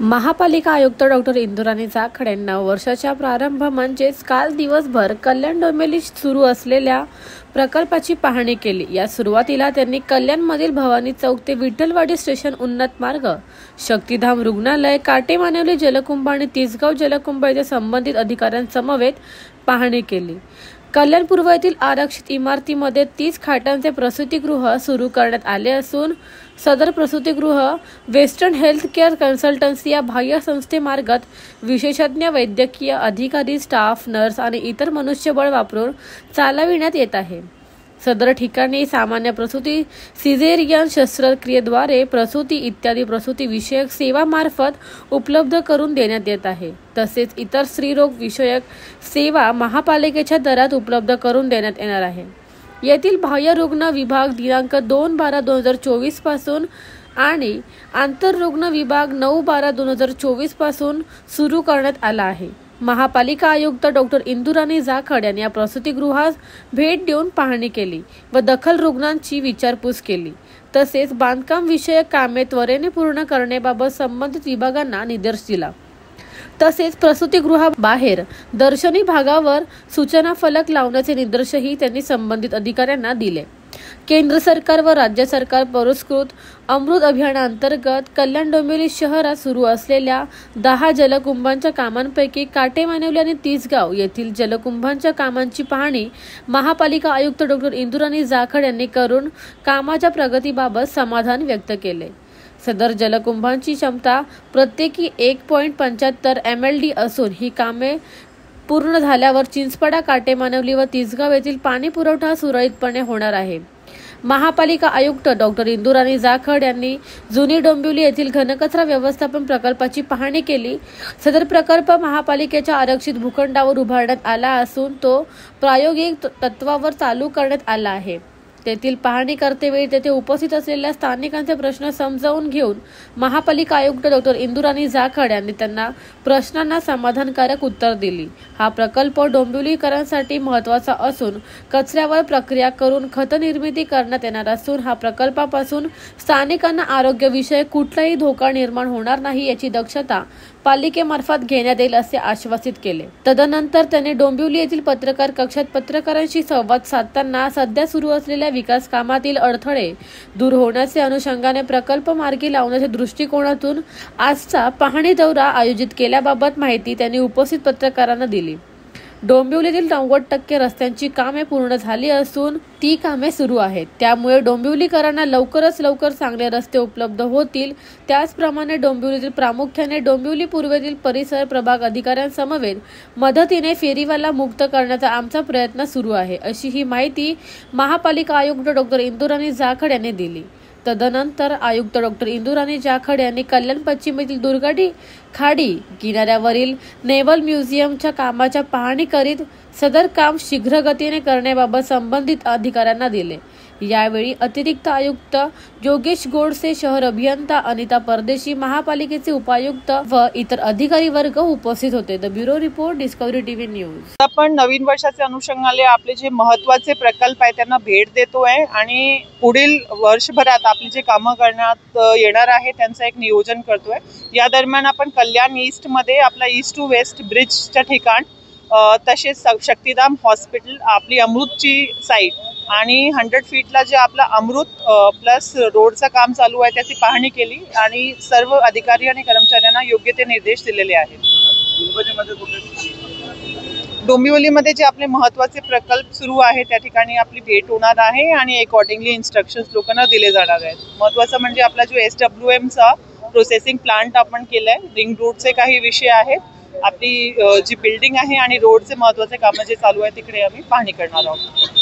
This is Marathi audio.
महापालिका आयुक्त डॉक्टर इंदुराणी जाखड यांनी वर्षाच्या प्रारंभ म्हणजेच काल दिवसभर कल्याण डोंबिवलीत सुरू असलेल्या प्रकल्पाची पाहणी केली। या सुरुवातीला त्यांनी कल्याणमधील भवानी चौक ते विठ्ठलवाडी स्टेशन उन्नत मार्ग, शक्तिधाम रुग्णालय, काटेमानवली जलकुंभ आणि तिसगाव जलकुंभ येथे संबंधित अधिकाऱ्यांसमवेत पाहणी केली। कल्याण पूर्व येथील आरक्षित इमारतीमध्ये 30 खाटांचे प्रसूतिगृह सुरू करण्यात आले असून सदर प्रसूतिगृह वेस्टर्न हेल्थ केअर कन्सल्टन्सी या बाह्य संस्थेमार्फत विशेषज्ञ वैद्यकीय अधिकारी, स्टाफ, नर्स आणि इतर मनुष्यबळ वापरून चालविण्यात येत आहे। सदर ठिकाणी सामान्य प्रसूती, सिझेरियन शस्त्रक्रियेद्वारे प्रसूती इत्यादी प्रसूती विषयक सेवा मार्फत उपलब्ध करून देण्यात येत आहे। तसेच इतर स्त्रीरोग विषयक सेवा महापालिकेच्या दरात उपलब्ध करून देण्यात येणार आहे। येथील बाह्य रुग्ण विभाग दिनांक 2/12/2024 पासून आणि आंतररुग्ण विभाग 9/12/2024 पासून सुरू करण्यात आला आहे। महापालिका आयुक्त डॉक्टर इंदुराणी जाखड यांनी या प्रसूतिगृहास भेट देऊन पाहणी केली व दखल रुग्णांची विचारपूस केली। तसेच बांधकाम विषयक कामे त्वरेने पूर्ण करण्याबाबत संबंधित विभागांना निर्देश दिला। तसेच प्रसूतिगृहाबाहेर दर्शनी भागावर सूचना फलक लावण्याचे निर्देशही त्यांनी संबंधित अधिकाऱ्यांना दिले। केंद्र सरकार व राज्य सरकार पुरस्कृत अमृत अभियानांतर्गत कल्याण डोंबिवली शहरात सुरू असलेल्या 10 जलकुंभांच्या कामांपैकी काटेमानवली आणि तिसगाव येथील जलकुंभांच्या कामांची पाहणी महापालिका आयुक्त डॉक्टर इंदुराणी जाखड यांनी करून कामाच्या प्रगतीबाबत समाधान व्यक्त केले। सदर जलकुंभांची क्षमता प्रत्येकी 1.75 MLD असून ही कामे पूर्ण झाल्यावर चिंचपाडा, काटेमानवली व तिसगाव येथील पाणी पुरवठा सुरळीतपणे होणार आहे। महापालिका आयुक्त डॉक्टर इंदुराणी जाखड यांनी जुनी डोंबिवली येथील घनकचरा व्यवस्थापन प्रकल्पाची पाहणी केली। सदर प्रकल्प महापालिकेच्या आरक्षित भूखंडावर उभारण्यात आला असून तो प्रायोगिक तत्वावर चालू करण्यात आला आहे। तेथील पाहणी करतेवेळी तेथे उपस्थित असलेल्या स्थानिकांचे प्रश्न समजावून घेऊन महापालिका आयुक्त डॉक्टर इंदुराणी जाखड यांनी त्यांना प्रश्नांना समाधानकारक उत्तर दिली। हा प्रकल्प डोंबिवलीकरांसाठी महत्त्वाचा असून कचऱ्यावर प्रक्रिया करून खत निर्मिती करण्यात येणार असून हा प्रकल्पापासून स्थानिकांना आरोग्यविषयक कुठलाही धोका निर्माण होणार नाही याची दक्षता पालिकेमार्फत घेण्यात येईल असे आश्वासित केले। तदनंतर त्यांनी डोंबिवली येथील पत्रकार कक्षात पत्रकारांशी संवाद साधताना सध्या सुरू असलेल्या विकास कामातील अडथळे दूर होण्याचे अनुषंगाने प्रकल्प मार्गी लावण्याच्या दृष्टिकोनातून आजचा पाहणी दौरा आयोजित केल्याबाबत माहिती त्यांनी उपस्थित पत्रकारांना दिली। डोंबिवलीतील 90% रस्त्यांची कामे पूर्ण झाली असून ती कामे सुरू आहेत। त्यामुळे डोंबिवलीकरांना लवकरच लवकर चांगले रस्ते उपलब्ध होतील। त्याचप्रमाणे डोंबिवलीतील प्रामुख्याने डोंबिवली पूर्वेतील परिसर प्रभाग अधिकाऱ्यांसमवेत मदतीने फेरीवाला मुक्त करण्याचा आमचा प्रयत्न सुरू आहे, अशी ही माहिती महापालिका आयुक्त डॉक्टर इंदुराणी जाखड यांनी दिली। तदनंतर आयुक्त डॉक्टर इंदुराणी जाखड यांनी कल्याण पश्चिमेतील दुर्गाडी खाडी किनाऱ्यावरील नेव्हल म्युझियमच्या कामाच्या पाहणी करीत सदर काम शीघ्रगतीने करण्याबाबत संबंधित अधिकाऱ्यांना दिले। यावेळी अतिरिक्त आयुक्त योगेश गोडसे, शहर अभियंता अनिता परदेशी, महापालिकेचे उपायुक्त व इतर अधिकारी वर्ग उपस्थित होते। The bureau report, discovery TV news. आपण नवीन वर्षाचे अनुषंगाने आपले जे महत्त्वाचे प्रकल्प आहेत त्यांना भेट देतोय आणि पुढील वर्षभरात आपली जे कामं करण्यात येणार आहे त्यांचं एक नियोजन करतोय। या दरम्यान आपण कल्याण ईस्ट मध्ये आपला ईस्ट टू वेस्ट ब्रिजच्या ठिकाण, तसेच शक्तिधाम हॉस्पिटल, आपली अमृतची साईट आणि 100 फीटला जे आपला अमृत प्लस रोडचं काम चालू आहे त्याची पाहणी केली आणि सर्व अधिकारी आणि कर्मचाऱ्यांना योग्य ते निर्देश दिलेले आहेत। डोंबिवलीमध्ये जे आपले महत्त्वाचे प्रकल्प सुरू आहे त्या ठिकाणी आपली भेट होणार आहे आणि अकॉर्डिंगली इन्स्ट्रक्शन्स लोकांना दिले जाणार आहेत। महत्त्वाचं म्हणजे आपला जो SWMचा प्रोसेसिंग प्लांट आपण केलाय, रिंग रोडचे काही विषय आहेत, आपली जी बिल्डिंग आहे आणि रोडचे महत्त्वाचे कामं जे चालू आहे तिकडे आम्ही पाहणी करणार आहोत।